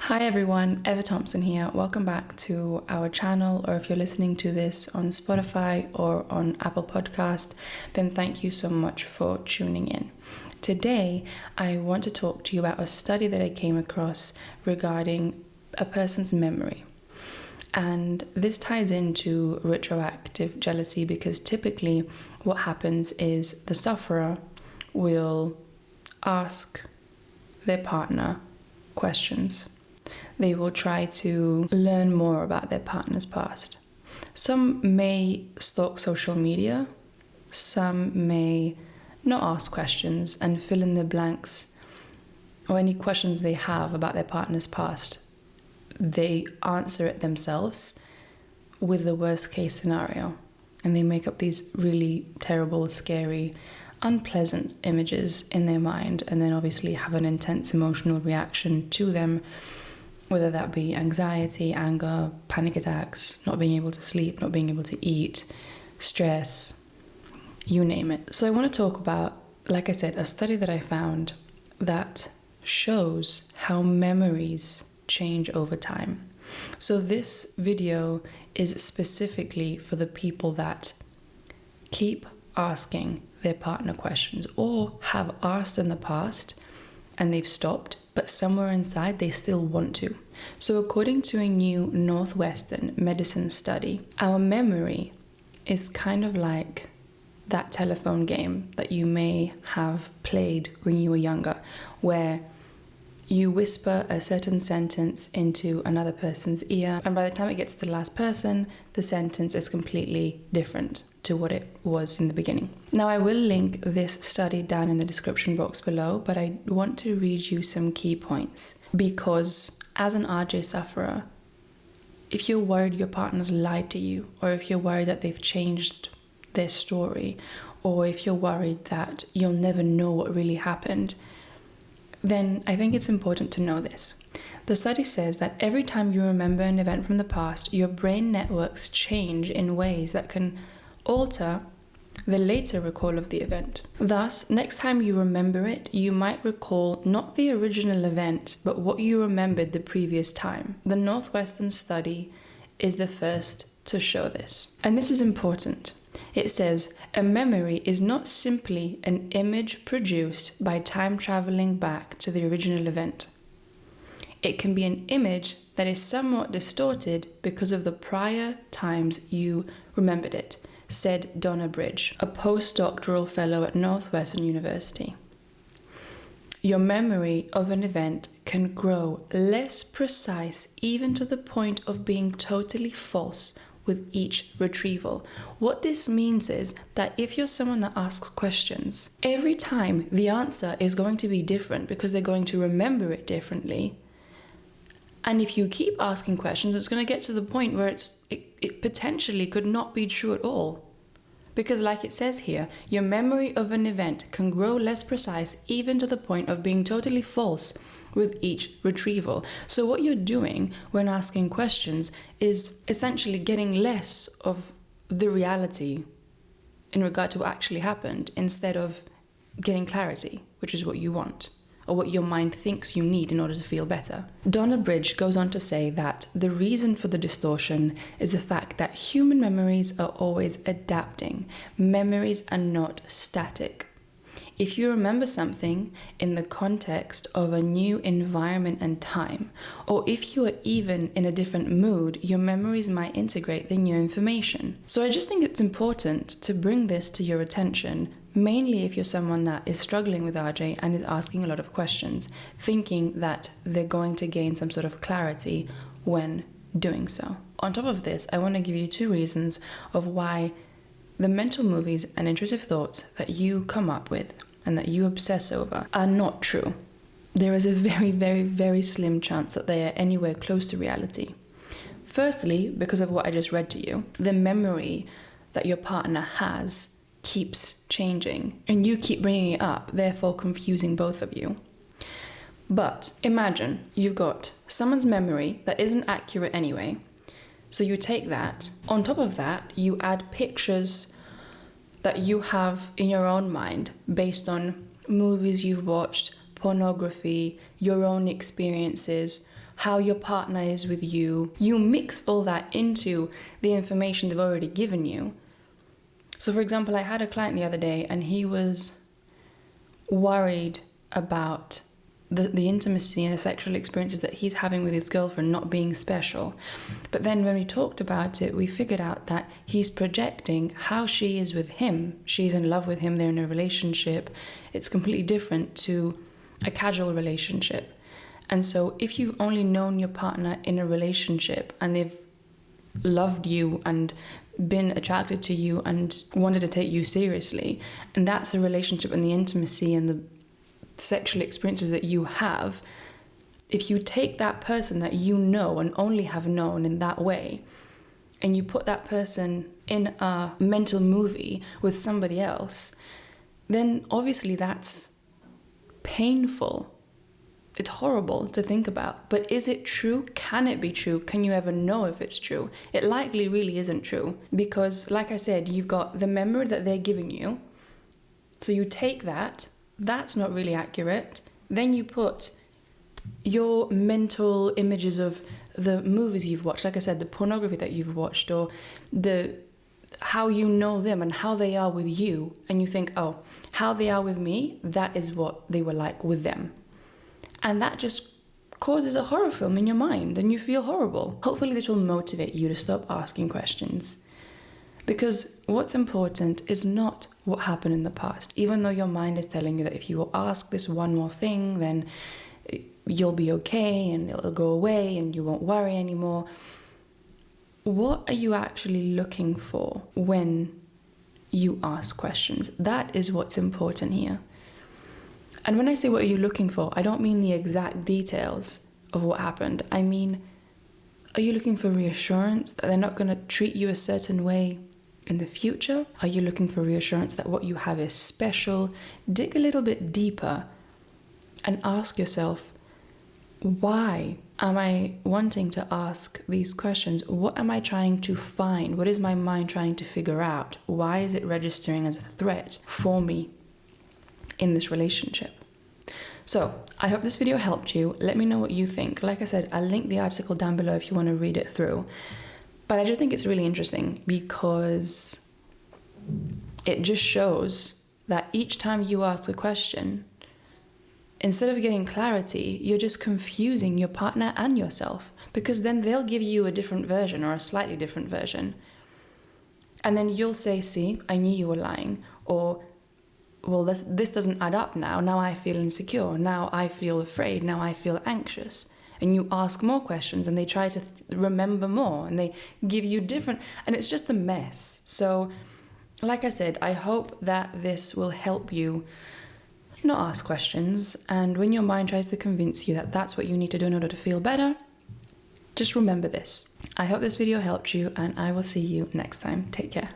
Hi everyone, Eva Thompson here. Welcome back to our channel, or if you're listening to this on Spotify or on Apple Podcast, then thank you so much for tuning in. Today, I want to talk to you about a study that I came across regarding a person's memory. And this ties into retroactive jealousy because typically what happens is the sufferer will ask their partner questions. They will try to learn more about their partner's past. Some may stalk social media, some may not ask questions and fill in the blanks or any questions they have about their partner's past. They answer it themselves with the worst case scenario, and they make up these really terrible, scary, unpleasant images in their mind, and then obviously have an intense emotional reaction to them, whether that be anxiety, anger, panic attacks, not being able to sleep, not being able to eat, stress, you name it. So I want to talk about, like I said, a study that I found that shows how memories change over time. So this video is specifically for the people that keep asking their partner questions or have asked in the past and they've stopped, but somewhere inside they still want to. So according to a new Northwestern medicine study, our memory is kind of like that telephone game that you may have played when you were younger, where you whisper a certain sentence into another person's ear, and by the time it gets to the last person, the sentence is completely different to what it was in the beginning. Now, I will link this study down in the description box below, but I want to read you some key points because as an RJ sufferer, if you're worried your partner's lied to you, or if you're worried that they've changed their story, or if you're worried that you'll never know what really happened, then I think it's important to know this. The study says that every time you remember an event from the past, your brain networks change in ways that can alter the later recall of the event. Thus, next time you remember it, you might recall not the original event, but what you remembered the previous time. The Northwestern study is the first to show this. And this is important. It says, a memory is not simply an image produced by time traveling back to the original event. It can be an image that is somewhat distorted because of the prior times you remembered it, said Donna Bridge, a postdoctoral fellow at Northwestern University. Your memory of an event can grow less precise, even to the point of being totally false with each retrieval. What this means is that if you're someone that asks questions, every time the answer is going to be different because they're going to remember it differently. And if you keep asking questions, it's going to get to the point where it potentially could not be true at all. Because like it says here, your memory of an event can grow less precise, even to the point of being totally false with each retrieval. So what you're doing when asking questions is essentially getting less of the reality in regard to what actually happened, instead of getting clarity, which is what you want, or what your mind thinks you need in order to feel better. Donna Bridge goes on to say that the reason for the distortion is the fact that human memories are always adapting. Memories are not static. If you remember something in the context of a new environment and time, or if you are even in a different mood, your memories might integrate the new information. So I just think it's important to bring this to your attention, mainly if you're someone that is struggling with RJ and is asking a lot of questions, thinking that they're going to gain some sort of clarity when doing so. On top of this, I want to give you 2 reasons of why the mental movies and intrusive thoughts that you come up with and that you obsess over are not true. There is a very, very, very slim chance that they are anywhere close to reality. Firstly, because of what I just read to you, the memory that your partner has keeps changing, and you keep bringing it up, therefore confusing both of you. But imagine you've got someone's memory that isn't accurate anyway, so you take that. On top of that, you add pictures that you have in your own mind based on movies you've watched, pornography, your own experiences, how your partner is with you. You mix all that into the information they've already given you. So for example, I had a client the other day and he was worried about the intimacy and the sexual experiences that he's having with his girlfriend not being special. But then when we talked about it, we figured out that he's projecting how she is with him. She's in love with him, they're in a relationship. It's completely different to a casual relationship. And so if you've only known your partner in a relationship and they've loved you and been attracted to you and wanted to take you seriously, and that's the relationship and the intimacy and the sexual experiences that you have, if you take that person that you know and only have known in that way, and you put that person in a mental movie with somebody else, then obviously that's painful. It's horrible to think about. But is it true? Can it be true? Can you ever know if it's true? It likely really isn't true, because like I said, you've got the memory that they're giving you. So you take that, that's not really accurate. Then you put your mental images of the movies you've watched, like I said, the pornography that you've watched, or how you know them and how they are with you, and you think, oh, how they are with me, that is what they were like with them. And that just causes a horror film in your mind and you feel horrible. Hopefully this will motivate you to stop asking questions. Because what's important is not what happened in the past. Even though your mind is telling you that if you will ask this one more thing, then you'll be okay and it'll go away and you won't worry anymore. What are you actually looking for when you ask questions? That is what's important here. And when I say what are you looking for, I don't mean the exact details of what happened. I mean, are you looking for reassurance that they're not going to treat you a certain way in the future? Are you looking for reassurance that what you have is special? Dig a little bit deeper and ask yourself, why am I wanting to ask these questions? What am I trying to find? What is my mind trying to figure out? Why is it registering as a threat for me in this relationship? So I hope this video helped you. Let me know what you think. Like I said, I'll link the article down below if you want to read it through. But I just think it's really interesting because it just shows that each time you ask a question, instead of getting clarity, you're just confusing your partner and yourself, because then they'll give you a different version or a slightly different version. And then you'll say, see, I knew you were lying, or well, this doesn't add up now. Now I feel insecure. Now I feel afraid. Now I feel anxious. And you ask more questions and they try to remember more and they give you different, and it's just a mess. So like I said, I hope that this will help you not ask questions. And when your mind tries to convince you that that's what you need to do in order to feel better, just remember this. I hope this video helped you and I will see you next time. Take care.